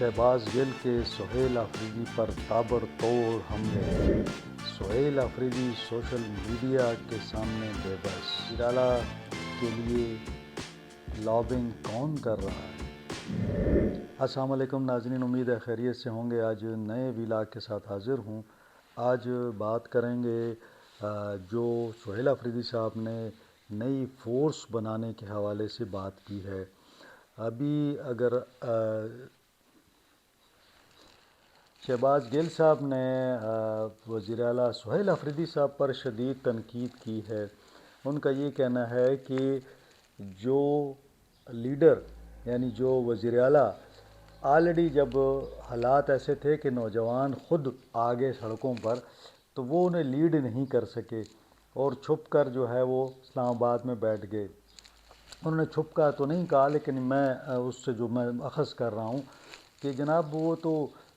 शहबाज गिल के सुहेल आफरीदी पर ताबड़तोड़ हमले। सुहेल आफरीदी सोशल मीडिया के सामने बेबस। निराला के लिए लॉबिंग कौन कर रहा है? अस्सलाम वालेकुम नाज़रीन, उम्मीद है खैरियत से होंगे। आज नए व्लॉग के साथ हाज़िर हूँ। आज बात करेंगे जो सुहेल आफरीदी साहब ने नई फ़ोर्स बनाने के हवाले से बात की है। अभी अगर शहबाज गिल साहब ने वज़ीर आला सुहेल आफरीदी साहब पर शदीद तनकीद की है। उनका ये कहना है कि जो लीडर यानी जो वज़ीर आला ऑलरेडी जब हालात ऐसे थे कि नौजवान ख़ुद आ गए सड़कों पर, तो वो उन्हें लीड नहीं कर सके और छुप कर जो है वो इस्लामाबाद में बैठ गए। उन्होंने छुप कर तो नहीं कहा, लेकिन मैं उससे जो मैं अख़ज़ कर रहा हूँ कि जनाब वो तो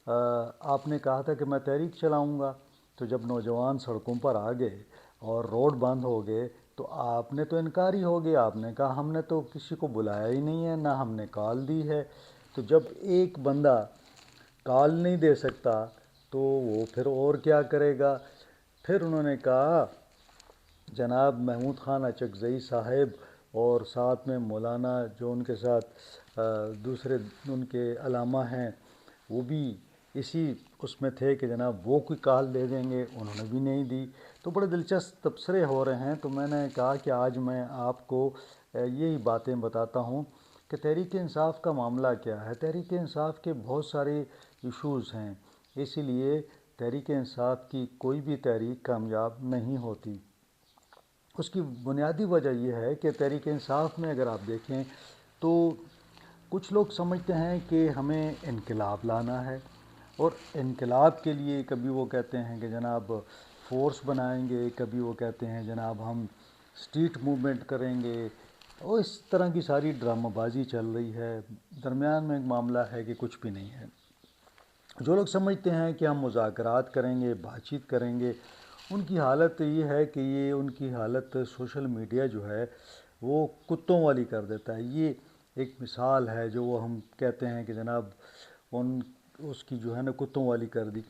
आपने कहा था कि मैं तहरीक चलाऊँगा, तो जब नौजवान सड़कों पर आ गए और रोड बंद हो गए तो आपने तो इनकार ही हो गया। आपने कहा हमने तो किसी को बुलाया ही नहीं है, ना हमने कॉल दी है। तो जब एक बंदा कॉल नहीं दे सकता तो वो फिर और क्या करेगा। फिर उन्होंने कहा जनाब महमूद ख़ान अचकज़ई साहब और साथ में मौलाना जो उनके साथ दूसरे उनके अलामा हैं वो भी इसी उसमें थे कि जनाब वो कोई कॉल दे देंगे, उन्होंने भी नहीं दी। तो बड़े दिलचस्प तबसरे हो रहे हैं। तो मैंने कहा कि आज मैं आपको यही बातें बताता हूँ कि तहरीक इंसाफ का मामला क्या है। तहरीक इंसाफ के बहुत सारे इशूज़ हैं, इसीलिए तहरीक इंसाफ की कोई भी तहरीक कामयाब नहीं होती। उसकी बुनियादी वजह यह है कि तहरीक इंसाफ में अगर आप देखें तो कुछ लोग समझते हैं कि हमें इनकलाब लाना है, और इनकलाब के लिए कभी वो कहते हैं कि जनाब फ़ोर्स बनाएंगे, कभी वो कहते हैं जनाब हम स्ट्रीट मूवमेंट करेंगे, और इस तरह की सारी ड्रामाबाजी चल रही है। दरमियान में एक मामला है कि कुछ भी नहीं है। जो लोग समझते हैं कि हम मुज़ाकरात करेंगे, बातचीत करेंगे, उनकी हालत ये है कि ये उनकी हालत सोशल मीडिया जो है वो कुत्तों वाली कर देता है। ये एक मिसाल है जो वो हम कहते हैं कि जनाब उन उसकी जो है ना कुत्तों वाली कर दी।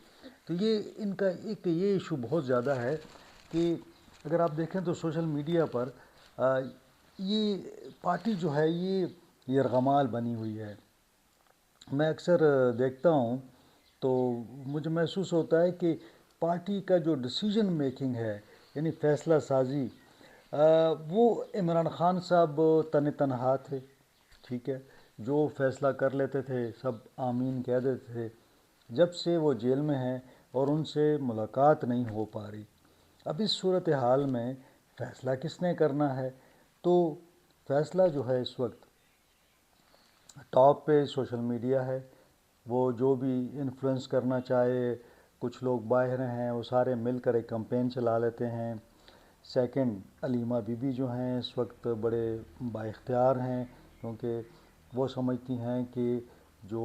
तो ये इनका एक ये इशू बहुत ज़्यादा है कि अगर आप देखें तो सोशल मीडिया पर ये पार्टी जो है ये यरगमाल बनी हुई है। मैं अक्सर देखता हूँ तो मुझे महसूस होता है कि पार्टी का जो डिसीजन मेकिंग है यानी फ़ैसला साजी, वो इमरान ख़ान साहब तन तनहा थे, ठीक है, जो फ़ैसला कर लेते थे सब आमीन कह देते थे। जब से वो जेल में हैं और उनसे मुलाकात नहीं हो पा रही, अब इस सूरत हाल में फ़ैसला किसने करना है? तो फ़ैसला जो है इस वक्त टॉप पे सोशल मीडिया है। वो जो भी इन्फ्लुएंस करना चाहे, कुछ लोग बाहर हैं वो सारे मिलकर एक कैंपेन चला लेते हैं। सेकंड, अलीमा बीबी जो हैं इस वक्त बड़े बाइख्तियार हैं, क्योंकि वो समझती हैं कि जो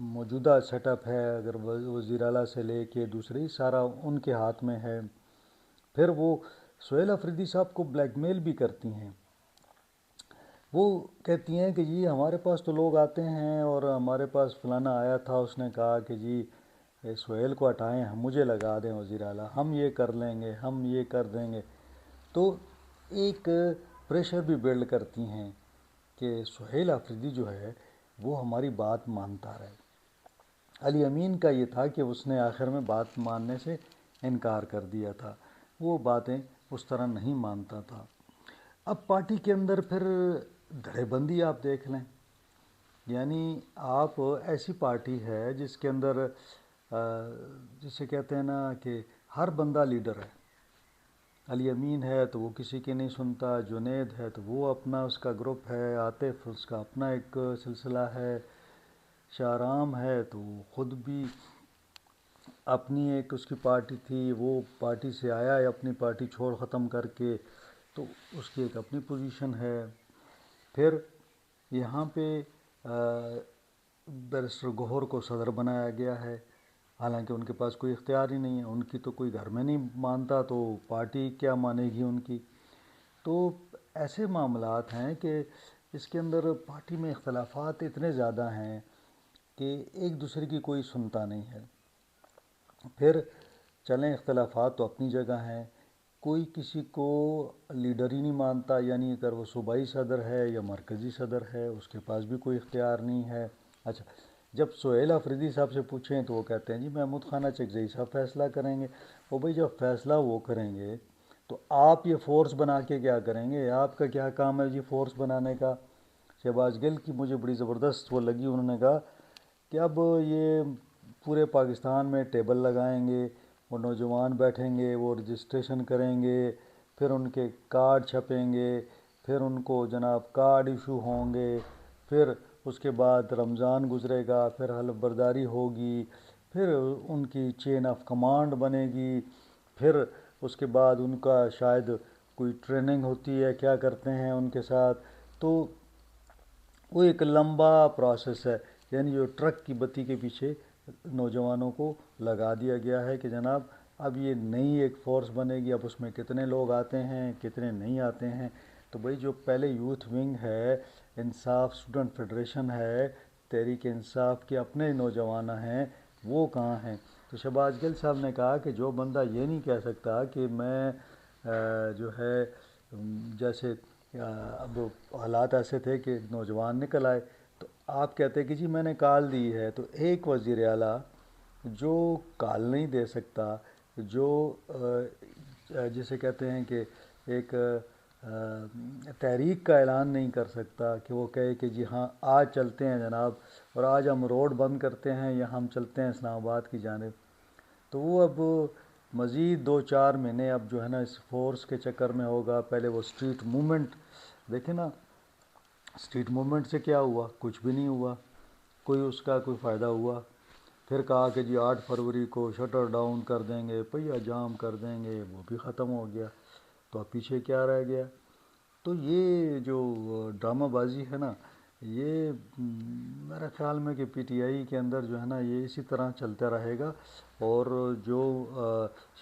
मौजूदा सेटअप है अगर वज़ीर आला से लेके दूसरे सारा उनके हाथ में है। फिर वो सुहेल आफरीदी साहब को ब्लैकमेल भी करती हैं। वो कहती हैं कि जी हमारे पास तो लोग आते हैं और हमारे पास फलाना आया था, उसने कहा कि जी ये सुहेल को हटाएं, हम मुझे लगा दें वज़ीर आला, हम ये कर लेंगे, हम ये कर देंगे। तो एक प्रेशर भी बिल्ड करती हैं कि सुहेल आफरीदी जो है वो हमारी बात मानता रहे। अली अमीन का ये था कि उसने आखिर में बात मानने से इनकार कर दिया था, वो बातें उस तरह नहीं मानता था। अब पार्टी के अंदर फिर धड़ेबंदी आप देख लें, यानी आप ऐसी पार्टी है जिसके अंदर जिसे कहते हैं ना कि हर बंदा लीडर है। अली अमीन है तो वो किसी की नहीं सुनता, जुनेद है तो वो अपना उसका ग्रुप है, आतिफ उसका अपना एक सिलसिला है, शाहराम है तो वो ख़ुद भी अपनी एक उसकी पार्टी थी, वो पार्टी से आया है अपनी पार्टी छोड़ ख़त्म करके, तो उसकी एक अपनी पोजीशन है। फिर यहाँ पे बैरिस्टर गौहर को सदर बनाया गया है, हालांकि उनके पास कोई इख्तियार ही नहीं है, उनकी तो कोई घर में नहीं मानता तो पार्टी क्या मानेगी उनकी। तो ऐसे मामलात हैं कि इसके अंदर पार्टी में इख्तलाफात इतने ज़्यादा हैं کہ ایک دوسرے کی کوئی سنتا نہیں ہے۔ پھر چلیں اختلافات تو اپنی جگہ ہیں، کوئی کسی کو لیڈر ہی نہیں مانتا، یعنی اگر وہ صوبائی صدر ہے یا مرکزی صدر ہے اس کے پاس بھی کوئی اختیار نہیں ہے۔ اچھا، جب سہیل آفریدی صاحب سے پوچھیں تو وہ کہتے ہیں جی محمود خانہ چکزئی صاحب فیصلہ کریں گے۔ وہ بھائی جب فیصلہ وہ کریں گے تو آپ یہ فورس بنا کے کیا کریں گے؟ آپ کا کیا کام ہے جی فورس بنانے کا؟ شہباز گل کی مجھے بڑی زبردست وہ لگی، انہوں نے کہا کہ اب یہ پورے پاکستان میں ٹیبل لگائیں گے، وہ نوجوان بیٹھیں گے، وہ رجسٹریشن کریں گے، پھر ان کے کارڈ چھپیں گے، پھر ان کو جناب کارڈ ایشو ہوں گے، پھر اس کے بعد رمضان گزرے گا، پھر حلف برداری ہوگی، پھر ان کی چین آف کمانڈ بنے گی، پھر اس کے بعد ان کا شاید کوئی ٹریننگ ہوتی ہے، کیا کرتے ہیں ان کے ساتھ۔ تو وہ ایک لمبا پروسیس ہے، یعنی جو ٹرک کی بتی کے پیچھے نوجوانوں کو لگا دیا گیا ہے کہ جناب اب یہ نئی ایک فورس بنے گی، اب اس میں کتنے لوگ آتے ہیں کتنے نہیں آتے ہیں۔ تو بھائی جو پہلے یوتھ ونگ ہے، انصاف اسٹوڈنٹ فیڈریشن ہے، تحریک انصاف کے اپنے نوجوان ہیں، وہ کہاں ہیں؟ تو شہباز گل صاحب نے کہا کہ جو بندہ یہ نہیں کہہ سکتا کہ میں جو ہے جیسے اب حالات ایسے تھے کہ نوجوان نکل آئے، تو آپ کہتے کہ جی میں نے کال دی ہے، تو ایک وزیر اعلیٰ جو کال نہیں دے سکتا، جو جسے کہتے ہیں کہ ایک تحریک کا اعلان نہیں کر سکتا کہ وہ کہے کہ جی ہاں آج چلتے ہیں جناب اور آج ہم روڈ بند کرتے ہیں یا ہم چلتے ہیں اسلام آباد کی جانب، تو وہ اب مزید 2-4 مہینے اب جو ہے نا اس فورس کے چکر میں ہوگا۔ پہلے وہ اسٹریٹ موومنٹ دیکھیں نا، اسٹریٹ موومنٹ سے کیا ہوا؟ کچھ بھی نہیں ہوا، کوئی اس کا کوئی فائدہ ہوا؟ پھر کہا کہ جی 8 فروری کو شٹر ڈاؤن کر دیں گے، پہیہ جام کر دیں گے، وہ بھی ختم ہو گیا، تو اب پیچھے کیا رہ گیا؟ تو یہ جو ڈرامہ بازی ہے نا، یہ میرے خیال میں کہ پی ٹی آئی کے اندر جو ہے نا یہ اسی طرح چلتا رہے گا۔ اور جو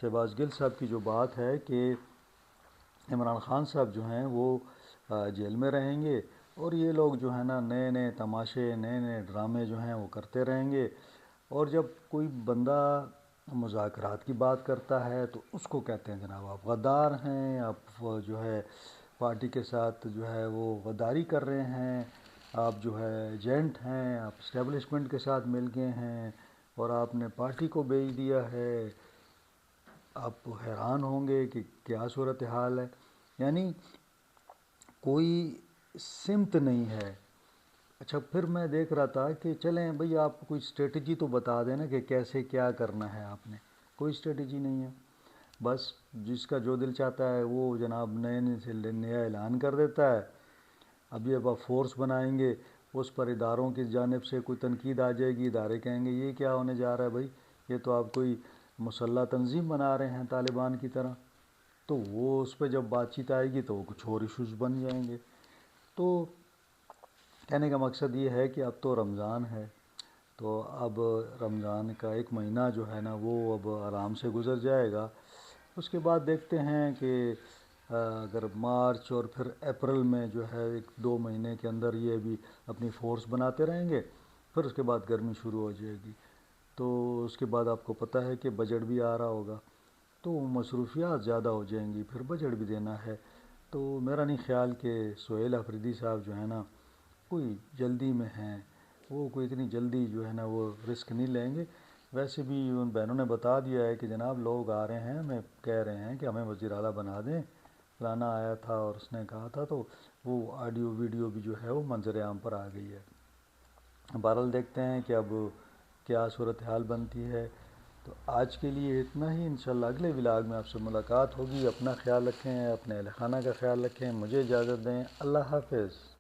شہباز گل صاحب کی جو بات ہے کہ عمران خان صاحب جو ہیں وہ جیل میں رہیں گے اور یہ لوگ جو ہے نا نئے نئے تماشے نئے نئے ڈرامے جو ہیں وہ کرتے رہیں گے، اور جب کوئی بندہ مذاکرات کی بات کرتا ہے تو اس کو کہتے ہیں جناب آپ غدار ہیں، آپ جو ہے پارٹی کے ساتھ جو ہے وہ غداری کر رہے ہیں، آپ جو ہے ایجنٹ ہیں، آپ اسٹیبلشمنٹ کے ساتھ مل گئے ہیں اور آپ نے پارٹی کو بیچ دیا ہے۔ آپ حیران ہوں گے کہ کیا صورتحال ہے، یعنی کوئی سمت نہیں ہے۔ اچھا، پھر میں دیکھ رہا تھا کہ چلیں بھئی آپ کوئی اسٹریٹجی تو بتا دیں نا کہ کیسے کیا کرنا ہے آپ نے، کوئی اسٹریٹجی نہیں ہے، بس جس کا جو دل چاہتا ہے وہ جناب نیا اعلان کر دیتا ہے۔ اب یہ آپ فورس بنائیں گے، اس پر اداروں کی جانب سے کوئی تنقید آ جائے گی، ادارے کہیں گے یہ کیا ہونے جا رہا ہے بھائی، یہ تو آپ کوئی مسلح تنظیم بنا رہے ہیں طالبان کی طرح، تو وہ اس پہ جب بات چیت آئے گی تو وہ کچھ اور ایشوز بن جائیں گے۔ تو کہنے کا مقصد یہ ہے کہ اب تو رمضان ہے، تو اب رمضان کا 1 مہینہ جو ہے نا وہ اب آرام سے گزر جائے گا، اس کے بعد دیکھتے ہیں کہ اگر مارچ اور پھر اپریل میں جو ہے 1-2 مہینے کے اندر یہ بھی اپنی فورس بناتے رہیں گے، پھر اس کے بعد گرمی شروع ہو جائے گی، تو اس کے بعد آپ کو پتہ ہے کہ بجٹ بھی آ رہا ہوگا، تو مصروفیات زیادہ ہو جائیں گی، پھر بجٹ بھی دینا ہے۔ تو میرا نہیں خیال کہ سہیل آفریدی صاحب جو ہے نا کوئی جلدی میں ہیں، وہ کوئی اتنی جلدی جو ہے نا وہ رسک نہیں لیں گے۔ ویسے بھی ان بہنوں نے بتا دیا ہے کہ جناب لوگ آ رہے ہیں، ہمیں کہہ رہے ہیں کہ ہمیں وزیر اعلیٰ بنا دیں، فلانا آیا تھا اور اس نے کہا تھا، تو وہ آڈیو ویڈیو بھی جو ہے وہ منظر عام پر آ گئی ہے۔ بہرحال دیکھتے ہیں کہ اب کیا صورتحال بنتی ہے۔ تو آج کے لیے اتنا ہی، انشاءاللہ اگلے ولاگ میں آپ سے ملاقات ہوگی۔ اپنا خیال رکھیں، اپنے اہل خانہ کا خیال رکھیں، مجھے اجازت دیں، اللہ حافظ۔